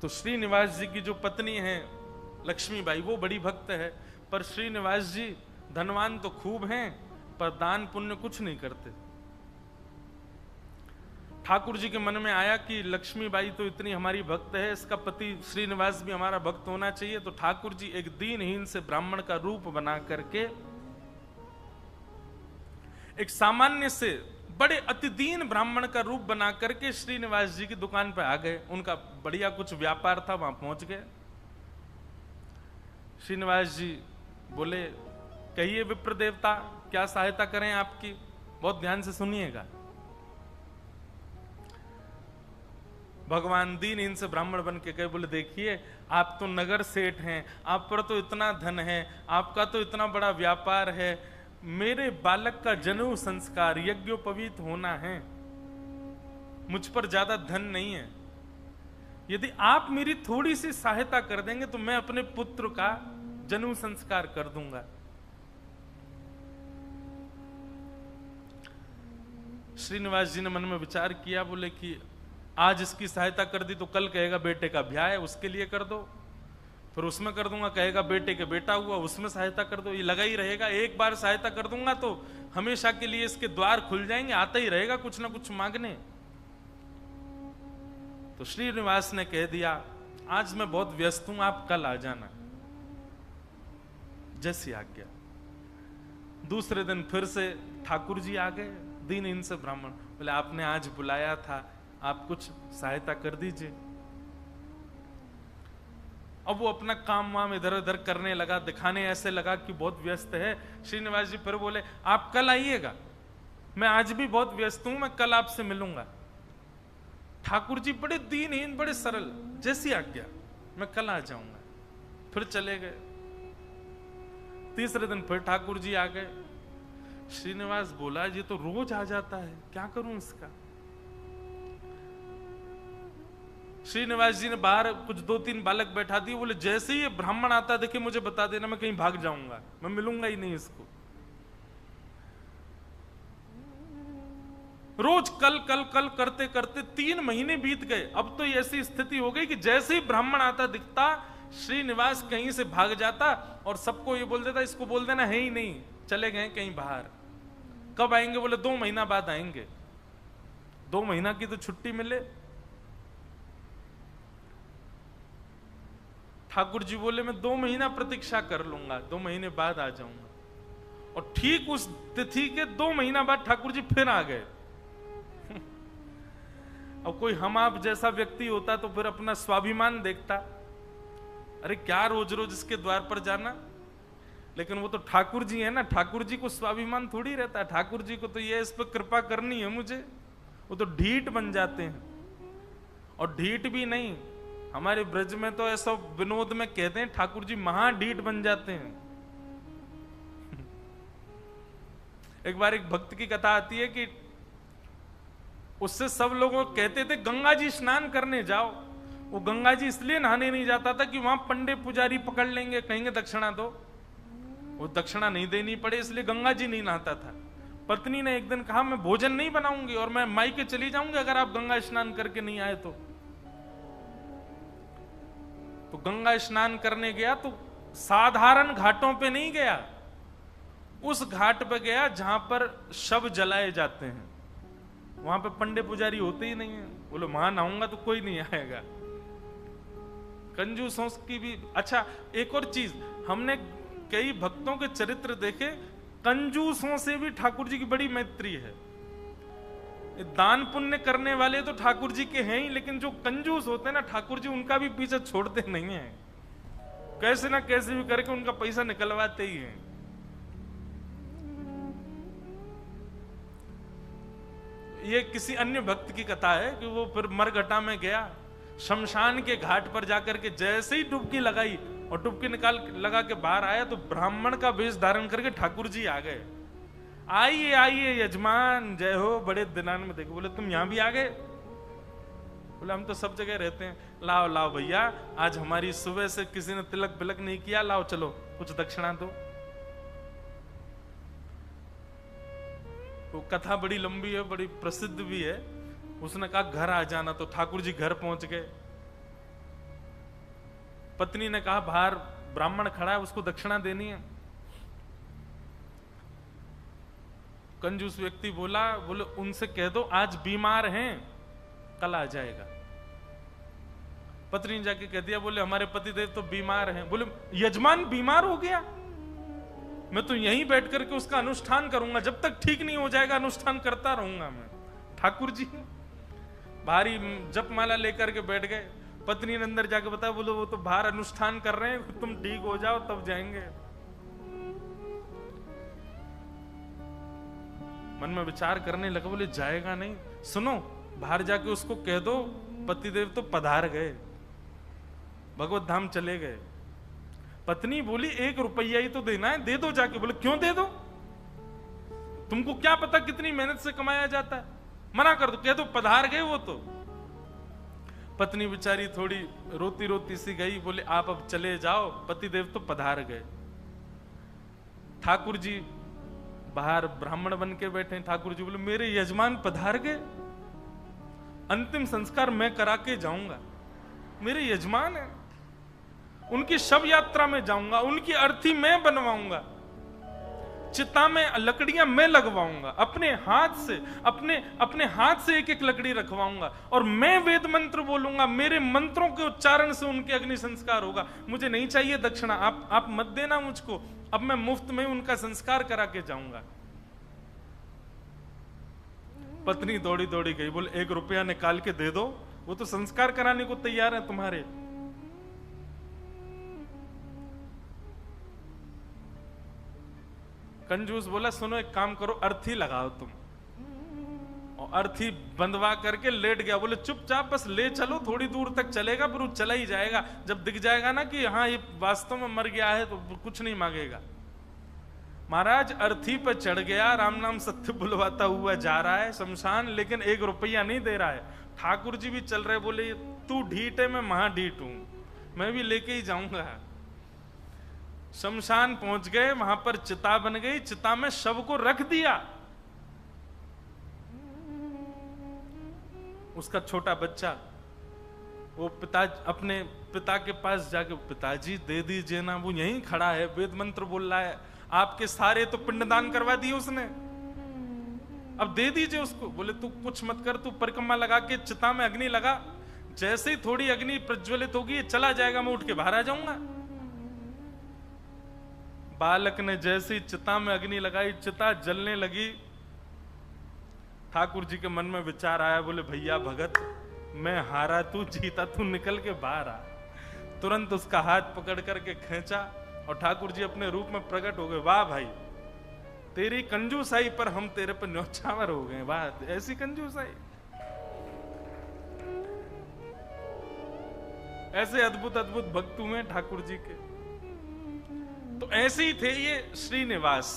तो श्रीनिवास जी की जो पत्नी है लक्ष्मीबाई, वो बड़ी भक्त है, पर श्रीनिवास जी धनवान तो खूब हैं पर दान पुण्य कुछ नहीं करते। ठाकुर जी के मन में आया कि लक्ष्मीबाई तो इतनी हमारी भक्त है, इसका पति श्रीनिवास भी हमारा भक्त होना चाहिए। तो ठाकुर जी एक दीनहीन से ब्राह्मण का रूप बना करके एक सामान्य से बड़े अतिदीन ब्राह्मण का रूप बना करके श्रीनिवास जी की दुकान पर आ गए। उनका बढ़िया कुछ व्यापार था, वहां पहुंच गए। श्रीनिवास जी बोले, कहिए विप्र देवता, क्या सहायता करें आपकी? बहुत ध्यान से सुनिएगा। भगवान दीनहीन से ब्राह्मण बन के गए, बोले देखिए आप तो नगर सेठ हैं, आप पर तो इतना धन है, आपका तो इतना बड़ा व्यापार है, मेरे बालक का जनेऊ संस्कार यज्ञोपवीत होना है, मुझ पर ज्यादा धन नहीं है, यदि आप मेरी थोड़ी सी सहायता कर देंगे तो मैं अपने पुत्र का जनेऊ संस्कार कर दूंगा। श्रीनिवास जी ने मन में विचार किया, बोले कि आज इसकी सहायता कर दी तो कल कहेगा बेटे का ब्याह है, उसके लिए कर दो, फिर उसमें कर दूंगा, कहेगा बेटे के बेटा हुआ, उसमें सहायता कर दो, ये लगा ही रहेगा। एक बार सहायता कर दूंगा तो हमेशा के लिए इसके द्वार खुल जाएंगे, आता ही रहेगा कुछ ना कुछ मांगने। तो श्रीनिवास ने कह दिया, आज मैं बहुत व्यस्त हूं, आप कल आ जाना। जैसी आज्ञा। दूसरे दिन फिर से ठाकुर जी आ गए, दीनहीन से ब्राह्मण। बोले आपने आज बुलाया था, आप कुछ सहायता कर दीजिए। अब वो अपना काम वाम इधर उधर करने लगा, दिखाने ऐसे लगा कि बहुत व्यस्त है। श्रीनिवास जी फिर बोले आप कल आइएगा, मैं आज भी बहुत व्यस्त हूं, मैं कल आपसे मिलूंगा। ठाकुर जी बड़े दीनहीन, बड़े सरल, जैसी आज्ञा, मैं कल आ जाऊंगा। फिर चले गए। तीसरे दिन फिर ठाकुर जी आ गए। श्रीनिवास बोला ये तो रोज आ जाता है, क्या करूं इसका? श्रीनिवास जी ने बाहर कुछ 2-3 बालक बैठा दिए, बोले जैसे ही ये ब्राह्मण आता देखे मुझे बता देना, मैं कहीं भाग जाऊंगा, मैं मिलूंगा ही नहीं इसको। रोज कल कल कल करते करते 3 महीने बीत गए। अब तो ऐसी स्थिति हो गई कि जैसे ही ब्राह्मण आता दिखता, श्रीनिवास कहीं से भाग जाता और सबको ये बोल देता इसको बोल देना है ही नहीं, चले गए कहीं बाहर। कब आएंगे? बोले 2 महीना बाद आएंगे। 2 महीना की तो छुट्टी मिले। ठाकुर जी बोले मैं 2 महीना प्रतीक्षा कर लूंगा, 2 महीने बाद आ जाऊंगा। और ठीक उस तिथि के 2 महीना बाद ठाकुर जी फिर आ गए। अब कोई हम आप जैसा व्यक्ति होता तो फिर अपना स्वाभिमान देखता, अरे क्या रोज रोज इसके द्वार पर जाना। लेकिन वो तो ठाकुर जी है ना, ठाकुर जी को स्वाभिमान थोड़ी रहता है। ठाकुर जी को तो ये इस पर कृपा करनी है मुझे, वो तो ढीठ बन जाते हैं। और ढीठ भी नहीं, हमारे ब्रज में तो ऐसा विनोद में कहते हैं ठाकुर जी महाढीठ बन जाते हैं। एक बार एक भक्त की कथा आती है कि उससे सब लोग कहते थे गंगा जी स्नान करने जाओ। वो गंगा जी इसलिए नहाने नहीं जाता था कि वहां पंडे पुजारी पकड़ लेंगे, कहेंगे दक्षिणा दो, वो दक्षिणा नहीं देनी पड़े, इसलिए गंगा जी नहीं नहाता था। पत्नी ने एक दिन कहा मैं भोजन नहीं बनाऊंगी और मैं मायके चली जाऊंगी अगर आप गंगा स्नान करके नहीं आए तो गंगा स्नान करने गया तो साधारण घाटों पे नहीं गया, उस घाट पे गया जहां पर शव जलाए जाते हैं। वहां पे पंडे पुजारी होते ही नहीं है। बोले वहां नहाऊंगा तो कोई नहीं आएगा। कंजूसों की भी। अच्छा एक और चीज, हमने कई भक्तों के चरित्र देखे, कंजूसों से भी ठाकुर जी की बड़ी मैत्री है। दान पुण्य करने वाले तो ठाकुर जी के हैं ही, लेकिन जो कंजूस होते हैं ना ठाकुर जी उनका भी पीछे छोड़ते नहीं है, कैसे ना कैसे भी करके उनका पैसा निकलवाते ही हैं। ये किसी अन्य भक्त की कथा है कि वो फिर मरघटा में गया, शमशान के घाट पर जाकर के जैसे ही डुबकी लगाई और डुबकी लगा के बाहर आया तो ब्राह्मण का वेश धारण करके ठाकुर जी आ गए। आइए आइए यजमान, जय हो, बड़े दिनान में देखो। बोले तुम यहां भी आ गए? बोले हम तो सब जगह रहते हैं। लाओ लाओ भैया, आज हमारी सुबह से किसी ने तिलक बिलक नहीं किया, लाओ चलो कुछ दक्षिणा दो। वो कथा बड़ी लंबी है, बड़ी प्रसिद्ध भी है। उसने कहा घर आ जाना, तो ठाकुर जी घर पहुंच गए। पत्नी ने कहा बाहर ब्राह्मण खड़ा है, उसको दक्षिणा देनी है। कंजूस व्यक्ति बोले उनसे कह दो आज बीमार हैं, कल आ जाएगा। पत्नी ने जाके कह दिया, बोले हमारे पतिदेव तो बीमार हैं। बोले यजमान बीमार हो गया, मैं तो यहीं बैठ करके उसका अनुष्ठान करूंगा, जब तक ठीक नहीं हो जाएगा अनुष्ठान करता रहूंगा मैं। ठाकुर जी भारी जपमाला लेकर के बैठ गए। पत्नी ने अंदर जाके बताया, बोले वो तो बाहर अनुष्ठान कर रहे हैं, तुम ठीक हो जाओ तब जाएंगे। मन में विचार करने लगा, बोले जाएगा नहीं। सुनो, बाहर जाके उसको कह दो पतिदेव तो पधार गए, भगवत धाम चले गए। पत्नी बोली 1 रुपया ही तो देना है, दे दो जाके। बोले क्यों दे दो, तुमको क्या पता कितनी मेहनत से कमाया जाता है, मना कर दो, कह दो पधार गए वो तो। पत्नी बेचारी थोड़ी रोती रोती सी गई, बोले आप अब चले जाओ, पतिदेव तो पधार गए। ठाकुर जी बाहर ब्राह्मण बन के बैठे। ठाकुर जी बोले मेरे यजमान पधार गए, अंतिम संस्कार मैं करा के जाऊंगा, मेरे यजमान है, उनकी शव यात्रा में जाऊंगा, उनकी अर्थी मैं बनवाऊंगा, चिता में लकड़ियां मैं लगवाऊंगा, अपने हाथ से एक एक लकड़ी रखवाऊंगा, और मैं वेद मंत्र बोलूंगा, मेरे मंत्रों के उच्चारण से उनके अग्नि संस्कार होगा। मुझे नहीं चाहिए दक्षिणा, आप मत देना मुझको, अब मैं मुफ्त में उनका संस्कार करा के जाऊंगा। पत्नी दौड़ी दौड़ी गई, बोले 1 रुपया निकाल के दे दो, वो तो संस्कार कराने को तैयार है तुम्हारे। कंजूस बोला सुनो एक काम करो, अर्थी लगाओ तुम, और अर्थी बंधवा करके लेट गया। बोले चुपचाप बस ले चलो, थोड़ी दूर तक चलेगा, फिर वो चला ही जाएगा, जब दिख जाएगा ना कि हाँ ये वास्तव में मर गया है तो कुछ नहीं मांगेगा। महाराज अर्थी पर चढ़ गया, राम नाम सत्य बुलवाता हुआ जा रहा है शमशान, लेकिन 1 रुपया नहीं दे रहा है। ठाकुर जी भी चल रहे, बोले तू ढीठ है, मैं महाढीठ हूं, मैं भी लेके ही जाऊंगा। शमशान पहुंच गए, वहां पर चिता बन गई, चिता में शव को रख दिया। उसका छोटा बच्चा वो अपने पिता के पास जाके, पिताजी दे दीजिए ना, वो यहीं खड़ा है, वेद मंत्र बोल रहा है, आपके सारे तो पिंडदान करवा दिए उसने, अब दे दीजिए उसको। बोले तू कुछ मत कर, तू परिक्रमा लगा के चिता में अग्नि लगा, जैसे ही थोड़ी अग्नि प्रज्वलित होगी चला जाएगा, मैं उठ के बाहर आ जाऊंगा। बालक ने जैसे ही चिता में अग्नि लगाई, चिता जलने लगी। ठाकुर जी के मन में विचार आया, बोले भैया भगत, मैं हारा तू जीता, तू निकल के बाहर आ। तुरंत उसका हाथ पकड़ करके खींचा और ठाकुर जी अपने रूप में प्रकट हो गए। वाह भाई, तेरी कंजूसाई पर हम तेरे पर न्यौछावर हो गए, वाह ऐसी कंजूसाई, ऐसे अद्भुत अद्भुत भक्त हुए ठाकुर जी के। तो ऐसे ही थे ये श्रीनिवास।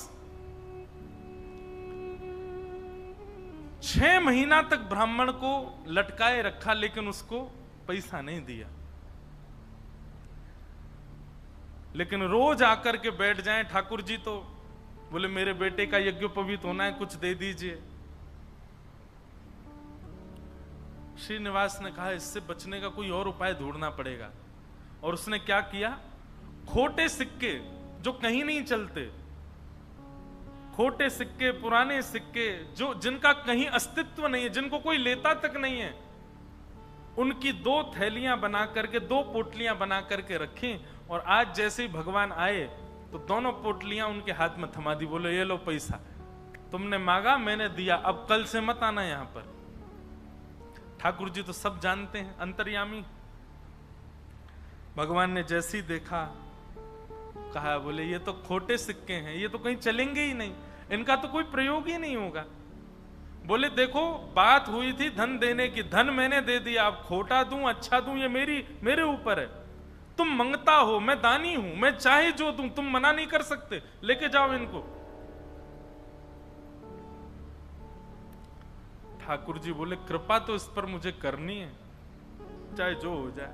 6 महीना तक ब्राह्मण को लटकाए रखा, लेकिन उसको पैसा नहीं दिया। लेकिन रोज आकर के बैठ जाएं ठाकुर जी, तो बोले मेरे बेटे का यज्ञोपवीत होना है, कुछ दे दीजिए। श्रीनिवास ने कहा इससे बचने का कोई और उपाय ढूंढना पड़ेगा। और उसने क्या किया, खोटे सिक्के जो कहीं नहीं चलते, खोटे सिक्के, पुराने सिक्के जो जिनका कहीं अस्तित्व नहीं है, जिनको कोई लेता तक नहीं है, उनकी 2 थैलियां बना करके, 2 पोटलियां बना करके रखी। और आज जैसे ही भगवान आए तो दोनों पोटलियां उनके हाथ में थमा दी। बोले ये लो पैसा, तुमने मांगा मैंने दिया, अब कल से मत आना यहां पर। ठाकुर जी तो सब जानते हैं, अंतर्यामी। भगवान ने जैसे ही देखा, कहा बोले ये तो खोटे सिक्के हैं, ये तो कहीं चलेंगे ही नहीं, इनका तो कोई प्रयोग ही नहीं होगा। बोले देखो बात हुई थी धन देने की, धन मैंने दे दिया, अब खोटा दूं अच्छा दूं ये मेरे ऊपर है। तुम मंगता हो, मैं दानी हूं, मैं चाहे जो दूं, तुम मना नहीं कर सकते, लेके जाओ इनको। ठाकुर जी बोले कृपा तो इस पर मुझे करनी है, चाहे जो हो जाए।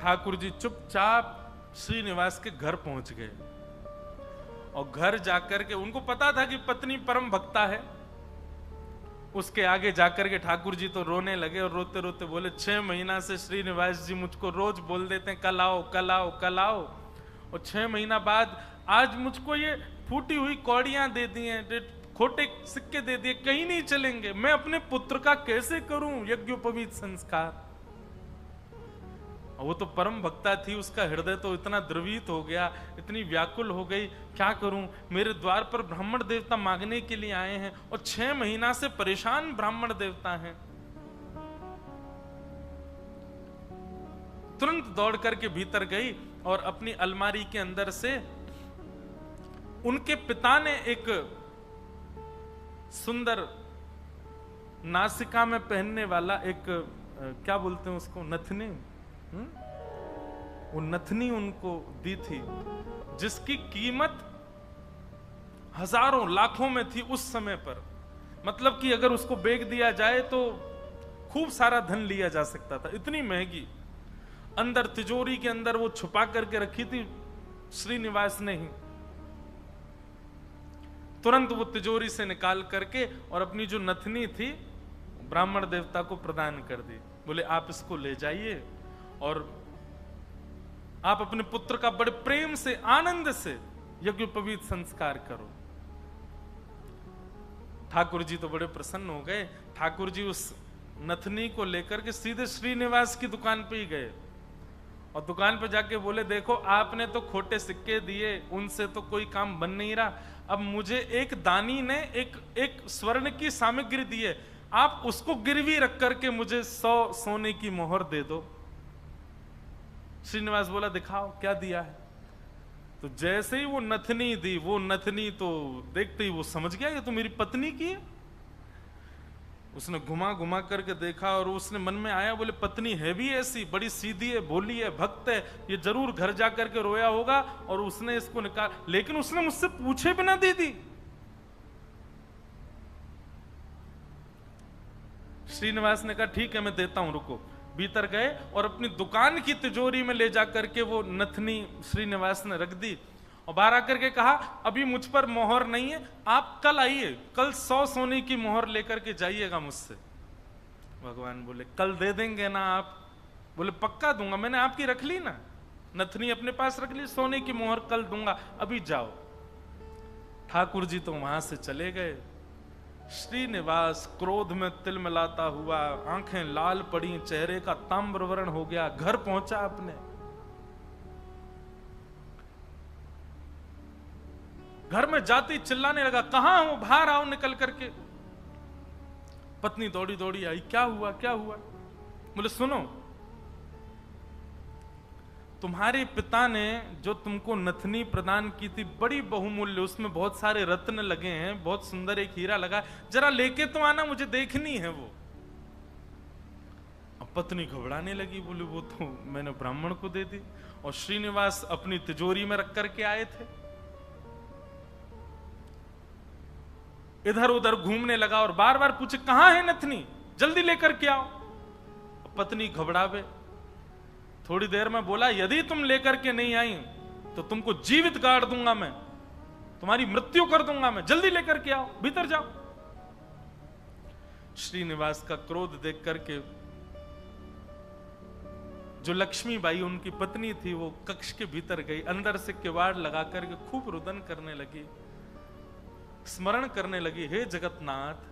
ठाकुर जी चुपचाप श्रीनिवास के घर पहुंच गए, और घर जाकर के उनको पता था कि पत्नी परम भक्ता है, उसके आगे जाकर के ठाकुर जी तो रोने लगे और रोते रोते बोले 6 महीना से श्रीनिवास जी मुझको रोज बोल देते हैं कल आओ कल आओ कल आओ, और 6 महीना बाद आज मुझको ये फूटी हुई कौड़ियां दे दी हैं, खोटे सिक्के दे दिए, कहीं नहीं चलेंगे, मैं अपने पुत्र का कैसे करूं यज्ञोपवीत संस्कार। वो तो परम भक्ता थी, उसका हृदय तो इतना द्रवित हो गया, इतनी व्याकुल हो गई, क्या करूं, मेरे द्वार पर ब्राह्मण देवता मांगने के लिए आए हैं और 6 महीना से परेशान ब्राह्मण देवता हैं। तुरंत दौड़ करके भीतर गई और अपनी अलमारी के अंदर से उनके पिता ने एक सुंदर नासिका में पहनने वाला एक क्या बोलते हैं उसको, नथनी, वो नथनी उनको दी थी जिसकी कीमत हजारों लाखों में थी उस समय पर। मतलब कि अगर उसको बेच दिया जाए तो खूब सारा धन लिया जा सकता था, इतनी महंगी। अंदर तिजोरी के अंदर वो छुपा करके रखी थी श्रीनिवास ने ही। तुरंत वो तिजोरी से निकाल करके और अपनी जो नथनी थी ब्राह्मण देवता को प्रदान कर दी। बोले आप इसको ले जाइए और आप अपने पुत्र का बड़े प्रेम से आनंद से यज्ञोपवीत संस्कार करो। ठाकुर जी तो बड़े प्रसन्न हो गए। ठाकुर जी उस नथनी को लेकर के सीधे श्रीनिवास की दुकान पे ही गए और दुकान पे जाके बोले देखो आपने तो खोटे सिक्के दिए, उनसे तो कोई काम बन नहीं रहा, अब मुझे एक दानी ने एक स्वर्ण की सामग्री दी है, आप उसको गिरवी रख करके मुझे 100 सोने की मोहर दे दो। श्रीनिवास बोला दिखाओ क्या दिया है। तो जैसे ही वो नथनी दी, वो नथनी तो देखते ही वो समझ गया ये तो मेरी पत्नी की है। उसने घुमा घुमा करके देखा और उसने मन में आया, बोले पत्नी है भी ऐसी, बड़ी सीधी है, भोली है, भक्त है, ये जरूर घर जा करके रोया होगा और उसने इसको निकाल, लेकिन उसने मुझसे पूछे बिना दे दी। श्रीनिवास ने कहा ठीक है मैं देता हूं, रुको। भीतर गए और अपनी दुकान की तिजोरी में ले जा करके वो नथनी श्रीनिवास ने रख दी और बाहर आकर के कहा अभी मुझ पर मोहर नहीं है, आप कल आइए, कल 100 सोने की मोहर लेकर के जाइएगा मुझसे। भगवान बोले कल दे देंगे ना आप? बोले पक्का दूंगा, मैंने आपकी रख ली ना, नथनी अपने पास रख ली, सोने की मोहर कल दूंगा, अभी जाओ। ठाकुर जी तो वहां से चले गए। श्रीनिवास क्रोध में तिलमिलाता हुआ, आंखें लाल पड़ी, चेहरे का ताम्रवर्ण हो गया, घर पहुंचा अपने। घर में जाती चिल्लाने लगा कहां हो, बाहर आओ निकल करके। पत्नी दौड़ी दौड़ी आई, क्या हुआ क्या हुआ? बोले सुनो, तुम्हारे पिता ने जो तुमको नथनी प्रदान की थी बड़ी बहुमूल्य, उसमें बहुत सारे रत्न लगे हैं, बहुत सुंदर एक हीरा लगा, जरा लेके तो आना, मुझे देखनी है वो। अब पत्नी घबराने लगी, बोली वो तो मैंने ब्राह्मण को दे दी और श्रीनिवास अपनी तिजोरी में रख करके आए थे। इधर उधर घूमने लगा और बार बार पूछे कहां है नथनी, जल्दी लेकर के आओ। पत्नी घबरावे, थोड़ी देर में बोला यदि तुम लेकर के नहीं आई तो तुमको जीवित गाड़ दूंगा मैं, तुम्हारी मृत्यु कर दूंगा मैं, जल्दी लेकर के आओ, भीतर जाओ। श्रीनिवास का क्रोध देख करके जो लक्ष्मीबाई उनकी पत्नी थी वो कक्ष के भीतर गई, अंदर से किवाड़ लगा करके खूब रुदन करने लगी, स्मरण करने लगी, हे जगतनाथ,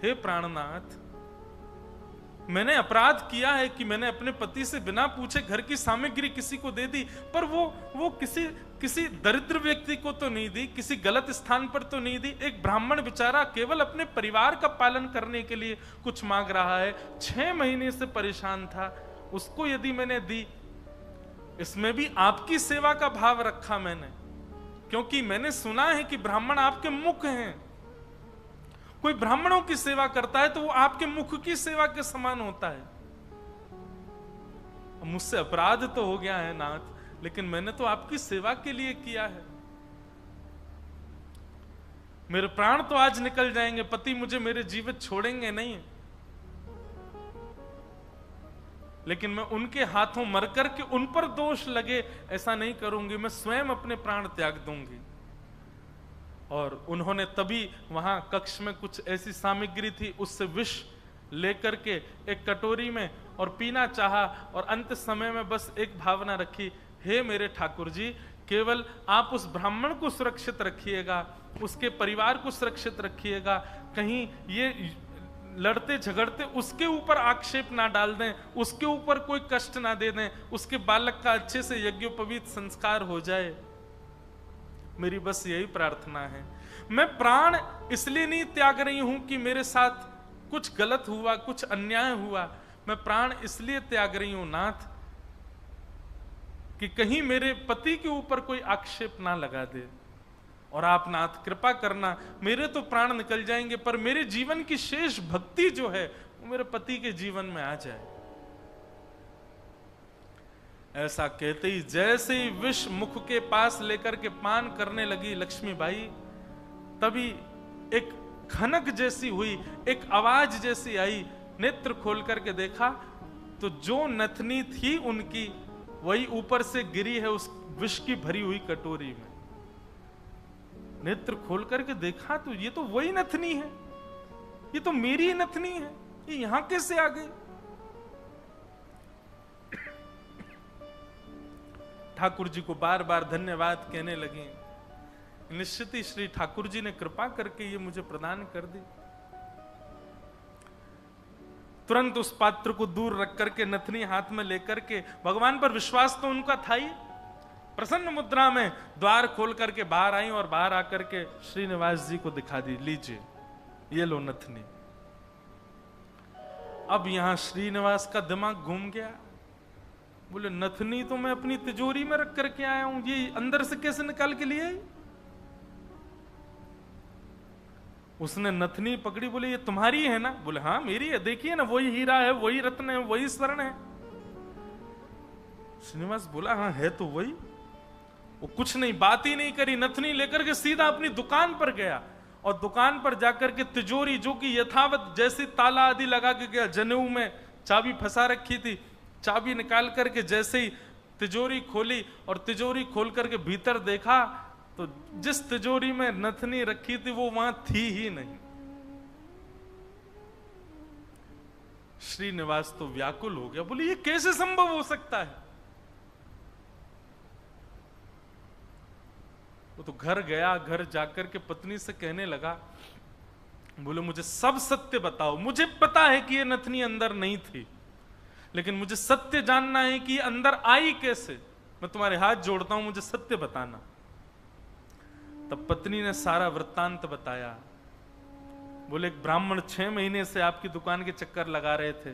हे प्राणनाथ, मैंने अपराध किया है कि मैंने अपने पति से बिना पूछे घर की सामग्री किसी को दे दी, पर वो किसी दरिद्र व्यक्ति को तो नहीं दी, किसी गलत स्थान पर तो नहीं दी। एक ब्राह्मण बेचारा केवल अपने परिवार का पालन करने के लिए कुछ मांग रहा है, 6 महीने से परेशान था, उसको यदि मैंने दी, इसमें भी आपकी सेवा का भाव रखा मैंने, क्योंकि मैंने सुना है कि ब्राह्मण आपके मुख हैं, कोई ब्राह्मणों की सेवा करता है तो वो आपके मुख की सेवा के समान होता है। मुझसे अपराध तो हो गया है नाथ, लेकिन मैंने तो आपकी सेवा के लिए किया है। मेरे प्राण तो आज निकल जाएंगे, पति मुझे मेरे जीवित छोड़ेंगे नहीं, लेकिन मैं उनके हाथों मर करके उन पर दोष लगे ऐसा नहीं करूंगी, मैं स्वयं अपने प्राण त्याग दूंगी। और उन्होंने तभी वहां कक्ष में कुछ ऐसी सामग्री थी, उससे विष लेकर के एक कटोरी में और पीना चाहा, और अंत समय में बस एक भावना रखी, हे मेरे ठाकुर जी, केवल आप उस ब्राह्मण को सुरक्षित रखिएगा, उसके परिवार को सुरक्षित रखिएगा, कहीं ये लड़ते झगड़ते उसके ऊपर आक्षेप ना डाल दें, उसके ऊपर कोई कष्ट ना दे दें, उसके बालक का अच्छे से यज्ञोपवीत संस्कार हो जाए। मेरी बस यही प्रार्थना है। मैं प्राण इसलिए नहीं त्याग रही हूं कि मेरे साथ कुछ गलत हुआ, कुछ अन्याय हुआ, मैं प्राण इसलिए त्याग रही हूं नाथ कि कहीं मेरे पति के ऊपर कोई आक्षेप ना लगा दे, और आप नाथ कृपा करना, मेरे तो प्राण निकल जाएंगे पर मेरे जीवन की शेष भक्ति जो है वो मेरे पति के जीवन में आ जाए। ऐसा कहते ही जैसे ही विष मुख के पास लेकर के पान करने लगी लक्ष्मीबाई, तभी एक खनक जैसी हुई, एक आवाज जैसी आई। नेत्र खोल करके देखा तो जो नथनी थी उनकी, वही ऊपर से गिरी है उस विष की भरी हुई कटोरी में। नेत्र खोल करके देखा तो ये तो वही नथनी है, ये तो मेरी ही नथनी है, ये यहां कैसे आ गई? ठाकुर जी को बार बार धन्यवाद कहने लगे। निश्चित ही श्री ठाकुर जी ने कृपा करके ये मुझे प्रदान कर दी। तुरंत उस पात्र को दूर रख करके नथनी हाथ में लेकर के, भगवान पर विश्वास तो उनका था ही, प्रसन्न मुद्रा में द्वार खोल करके बाहर आई और बाहर आकर के श्रीनिवास जी को दिखा दी, लीजिए ये लो नथनी। अब यहां श्रीनिवास का दिमाग घूम गया, बोले नथनी तो मैं अपनी तिजोरी में रख करके आया हूं, ये अंदर से कैसे निकाल के लिए आई? उसने नथनी पकड़ी, बोले ये तुम्हारी है ना? बोले हाँ मेरी है, देखिए ना वही हीरा है, वही रत्न है, वही स्वर्ण है। श्रीनिवास बोला हाँ है तो वही। वो कुछ नहीं, बात ही नहीं करी, नथनी लेकर के सीधा अपनी दुकान पर गया, और दुकान पर जाकर के तिजोरी जो कि यथावत जैसी ताला आदि लगा के गया, जनेऊ में चाबी फंसा रखी थी, चाबी निकाल करके जैसे ही तिजोरी खोली और तिजोरी खोल करके भीतर देखा तो जिस तिजोरी में नथनी रखी थी वो वहां थी ही नहीं। श्रीनिवास तो व्याकुल हो गया, बोले ये कैसे संभव हो सकता है? वो तो घर गया, घर जाकर के पत्नी से कहने लगा, बोले मुझे सब सत्य बताओ, मुझे पता है कि ये नथनी अंदर नहीं थी, लेकिन मुझे सत्य जानना है कि अंदर आई कैसे। मैं तुम्हारे हाथ जोड़ता हूं, मुझे सत्य बताना। तब पत्नी ने सारा वृत्तांत बताया। बोले एक ब्राह्मण 6 महीने से आपकी दुकान के चक्कर लगा रहे थे,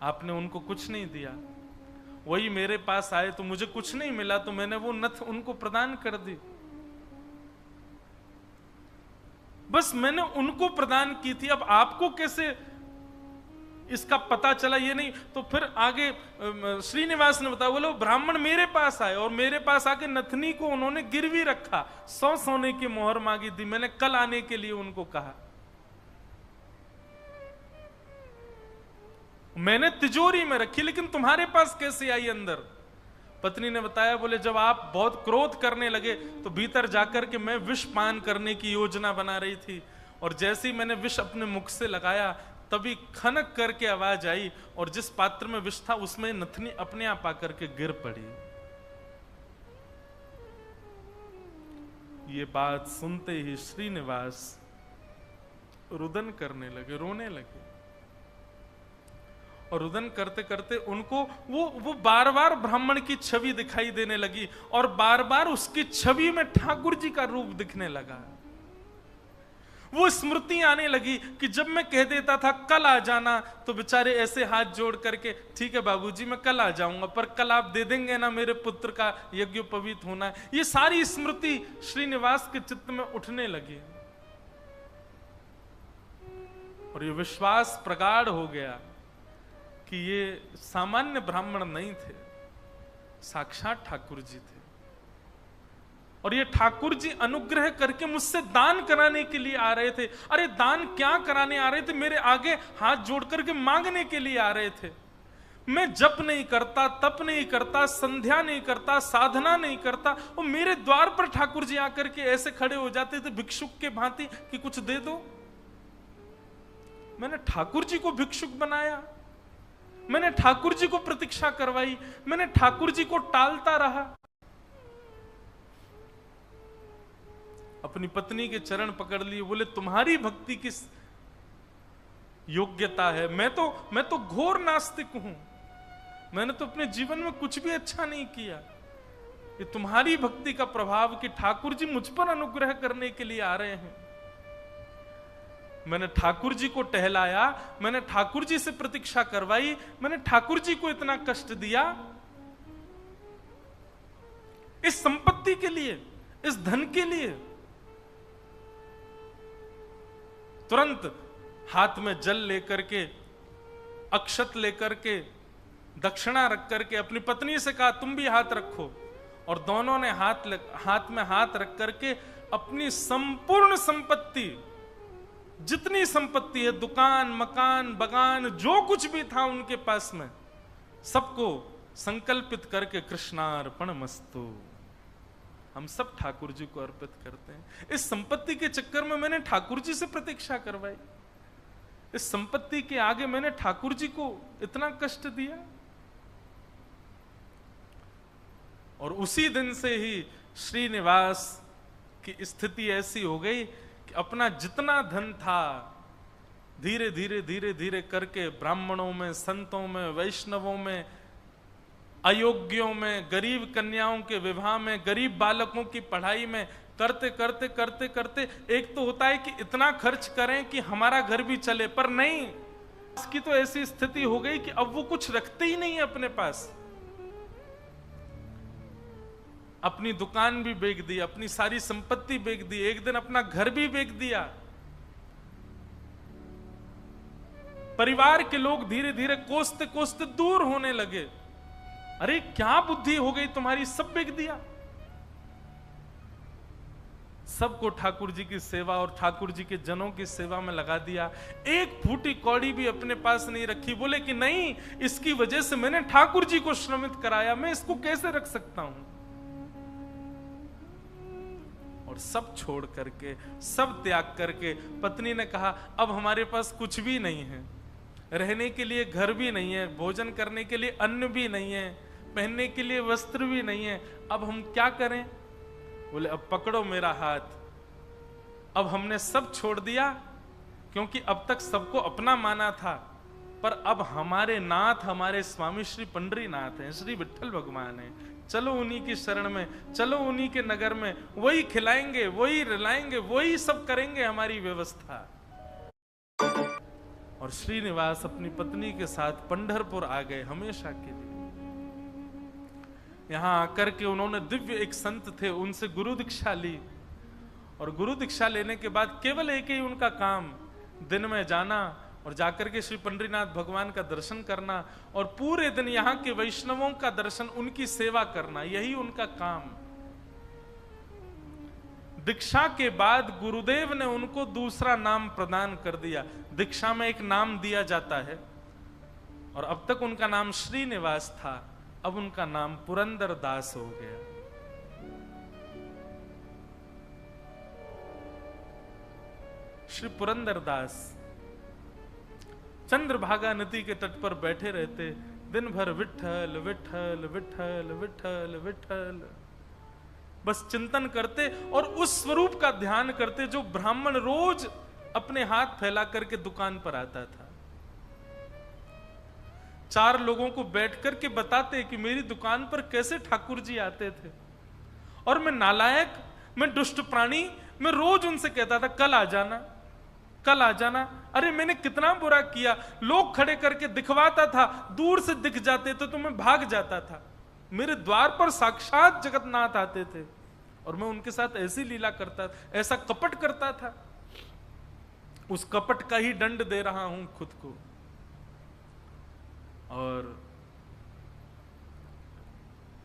आपने उनको कुछ नहीं दिया, वही मेरे पास आए तो मुझे कुछ नहीं मिला, तो मैंने वो नथ उनको प्रदान कर दी, बस मैंने उनको प्रदान की थी। अब आपको कैसे इसका पता चला ये नहीं। तो फिर आगे श्रीनिवास ने बताया, बोले ब्राह्मण मेरे पास आए और मेरे पास आके नथनी को उन्होंने गिरवी रखा, 100 सोने की मोहर मांगी थी, मैंने कल आने के लिए उनको कहा, मैंने तिजोरी में रखी, लेकिन तुम्हारे पास कैसे आई अंदर? पत्नी ने बताया, बोले जब आप बहुत क्रोध करने लगे तो भीतर जाकर के मैं विष पान करने की योजना बना रही थी, और जैसे ही मैंने विष अपने मुख से लगाया तभी खनक करके आवाज आई, और जिस पात्र में विष था उसमें नथनी अपने आप आकर के गिर पड़ी। ये बात सुनते ही श्रीनिवास रुदन करने लगे, रोने लगे, और रुदन करते करते उनको वो बार बार ब्राह्मण की छवि दिखाई देने लगी, और बार बार उसकी छवि में ठाकुर जी का रूप दिखने लगा। वो स्मृति आने लगी कि जब मैं कह देता था कल आ जाना, तो बेचारे ऐसे हाथ जोड़ करके, ठीक है बाबूजी मैं कल आ जाऊंगा, पर कल आप दे देंगे ना मेरे पुत्र का यज्ञोपवीत होना है। ये सारी स्मृति श्रीनिवास के चित्त में उठने लगी, और ये विश्वास प्रगाढ़ हो गया कि ये सामान्य ब्राह्मण नहीं थे, साक्षात ठाकुर जी थे, और ये ठाकुर जी अनुग्रह करके मुझसे दान कराने के लिए आ रहे थे। अरे दान क्या कराने आ रहे थे, मेरे आगे हाथ जोड़ करके मांगने के लिए आ रहे थे। मैं जप नहीं करता, तप नहीं करता, संध्या नहीं करता, साधना नहीं करता, वो मेरे द्वार पर ठाकुर जी आकर के ऐसे खड़े हो जाते थे भिक्षुक के भांति कि कुछ दे दो। मैंने ठाकुर जी को भिक्षुक बनाया, मैंने ठाकुर जी को प्रतीक्षा करवाई, मैंने ठाकुर जी को टालता रहा। अपनी पत्नी के चरण पकड़ लिए, बोले तुम्हारी भक्ति किस योग्यता है? मैं तो घोर नास्तिक हूं, मैंने तो अपने जीवन में कुछ भी अच्छा नहीं किया। ये तुम्हारी भक्ति का प्रभाव कि ठाकुर जी मुझ पर अनुग्रह करने के लिए आ रहे हैं। मैंने ठाकुर जी को टहलाया, मैंने ठाकुर जी से प्रतीक्षा करवाई, मैंने ठाकुर जी को इतना कष्ट दिया इस संपत्ति के लिए, इस धन के लिए। तुरंत हाथ में जल लेकर के, अक्षत लेकर के, दक्षिणा रख करके अपनी पत्नी से कहा तुम भी हाथ रखो, और दोनों ने हाथ में हाथ रख करके अपनी संपूर्ण संपत्ति, जितनी संपत्ति है, दुकान, मकान, बगान, जो कुछ भी था उनके पास में, सबको संकल्पित करके कृष्णार्पणमस्तु, हम सब ठाकुर जी को अर्पित करते हैं। इस संपत्ति के चक्कर में मैंने ठाकुर जी से प्रतीक्षा करवाई, इस संपत्ति के आगे मैंने ठाकुर जी को इतना कष्ट दिया। और उसी दिन से ही श्रीनिवास की स्थिति ऐसी हो गई कि अपना जितना धन था धीरे धीरे धीरे धीरे करके ब्राह्मणों में, संतों में, वैष्णवों में, अयोग्यों में, गरीब कन्याओं के विवाह में, गरीब बालकों की पढ़ाई में करते करते करते करते एक तो होता है कि इतना खर्च करें कि हमारा घर भी चले, पर नहीं, इसकी तो ऐसी स्थिति हो गई कि अब वो कुछ रखते ही नहीं है अपने पास। अपनी दुकान भी बेच दी, अपनी सारी संपत्ति बेच दी, एक दिन अपना घर भी बेच दिया। परिवार के लोग धीरे धीरे कोसते कोसते दूर होने लगे। अरे क्या बुद्धि हो गई तुम्हारी, सब बेच दिया। सबको ठाकुर जी की सेवा और ठाकुर जी के जनों की सेवा में लगा दिया। एक फूटी कौड़ी भी अपने पास नहीं रखी। बोले कि नहीं, इसकी वजह से मैंने ठाकुर जी को श्रमित कराया, मैं इसको कैसे रख सकता हूं। और सब छोड़ करके, सब त्याग करके पत्नी ने कहा अब हमारे पास कुछ भी नहीं है, रहने के लिए घर भी नहीं है, भोजन करने के लिए अन्न भी नहीं है, पहनने के लिए वस्त्र भी नहीं है, अब हम क्या करें। बोले अब पकड़ो मेरा हाथ। अब हमने सब छोड़ दिया, क्योंकि अब तक सबको अपना माना था, पर अब हमारे नाथ, हमारे स्वामी श्री पंडरीनाथ हैं, श्री विठ्ठल भगवान हैं। चलो उन्हीं की शरण में, चलो उन्हीं के नगर में, वही खिलाएंगे, वही रिलाएंगे, वही सब करेंगे हमारी व्यवस्था। और श्रीनिवास अपनी पत्नी के साथ पंढरपुर आ गए हमेशा के लिए। यहां आकर के उन्होंने दिव्य एक संत थे, उनसे गुरु दीक्षा ली। और गुरु दीक्षा लेने के बाद केवल एक ही उनका काम, दिन में जाना और जाकर के श्री पंडरीनाथ भगवान का दर्शन करना, और पूरे दिन यहाँ के वैष्णवों का दर्शन, उनकी सेवा करना, यही उनका काम। दीक्षा के बाद गुरुदेव ने उनको दूसरा नाम प्रदान कर दिया। दीक्षा में एक नाम दिया जाता है, और अब तक उनका नाम श्रीनिवास था, अब उनका नाम पुरंदर दास हो गया। श्री पुरंदर दास चंद्रभागा नदी के तट पर बैठे रहते, दिन भर विठ्ठल विठ्ठल विठ्ठल विठ्ठल विठ्ठल बस चिंतन करते, और उस स्वरूप का ध्यान करते जो ब्राह्मण रोज अपने हाथ फैला करके दुकान पर आता था। चार लोगों को बैठ करके बताते कि मेरी दुकान पर कैसे ठाकुर जी आते थे, और मैं नालायक, मैं दुष्ट प्राणी, मैं रोज उनसे कहता था कल आ जाना, कल आ जाना। अरे मैंने कितना बुरा किया, लोग खड़े करके दिखवाता था, दूर से दिख जाते तो मैं भाग जाता था। मेरे द्वार पर साक्षात जगन्नाथ आते थे, और मैं उनके साथ ऐसी लीला करता, ऐसा कपट करता था। उस कपट का ही दंड दे रहा हूं खुद को। और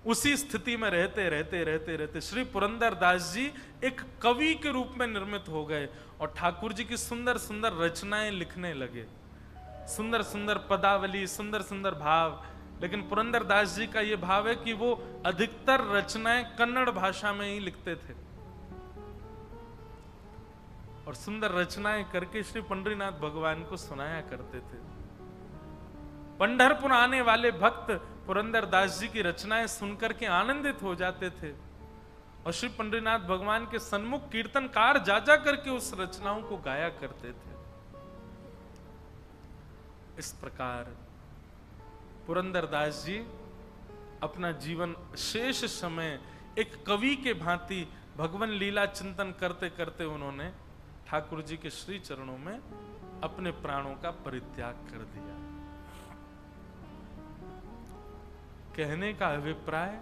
उसी स्थिति में रहते रहते रहते रहते श्री पुरंदर दास जी एक कवि के रूप में निर्मित हो गए, और ठाकुर जी की सुंदर सुंदर रचनाएं लिखने लगे। सुंदर सुंदर पदावली, सुंदर सुंदर भाव, लेकिन पुरंदरदास जी का यह भाव है कि वो अधिकतर रचनाएं कन्नड़ भाषा में ही लिखते थे और सुंदर रचनाएं करके श्री पंढरीनाथ भगवान को सुनाया करते थे। पंढरपुर आने वाले भक्त पुरंदरदास जी की रचनाएं सुनकर के आनंदित हो जाते थे और श्री पंढरीनाथ भगवान के सन्मुख कीर्तनकार जा जा करके उस रचनाओं को गाया करते थे। इस प्रकार पुरंदरदास जी अपना जीवन शेष समय एक कवि के भांति भगवान लीला चिंतन करते करते उन्होंने ठाकुर जी के श्री चरणों में अपने प्राणों का परित्याग कर दिया। कहने का अभिप्राय,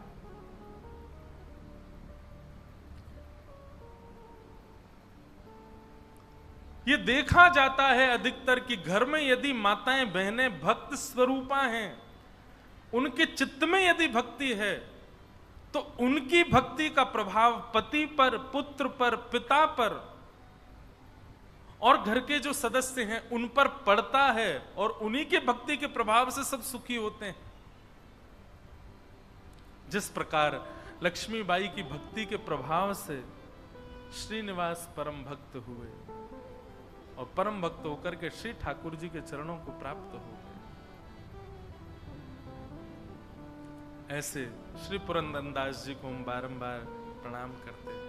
ये देखा जाता है अधिकतर कि घर में यदि माताएं बहनें भक्त स्वरूपा हैं, उनके चित्त में यदि भक्ति है तो उनकी भक्ति का प्रभाव पति पर, पुत्र पर, पिता पर और घर के जो सदस्य हैं उन पर पड़ता है और उन्हीं के भक्ति के प्रभाव से सब सुखी होते हैं। जिस प्रकार लक्ष्मीबाई की भक्ति के प्रभाव से श्रीनिवास परम भक्त हुए और परम भक्त होकर के श्री ठाकुर जी के चरणों को प्राप्त हो गए, ऐसे श्री पुरंदरदास जी को हम बारंबार प्रणाम करते हैं।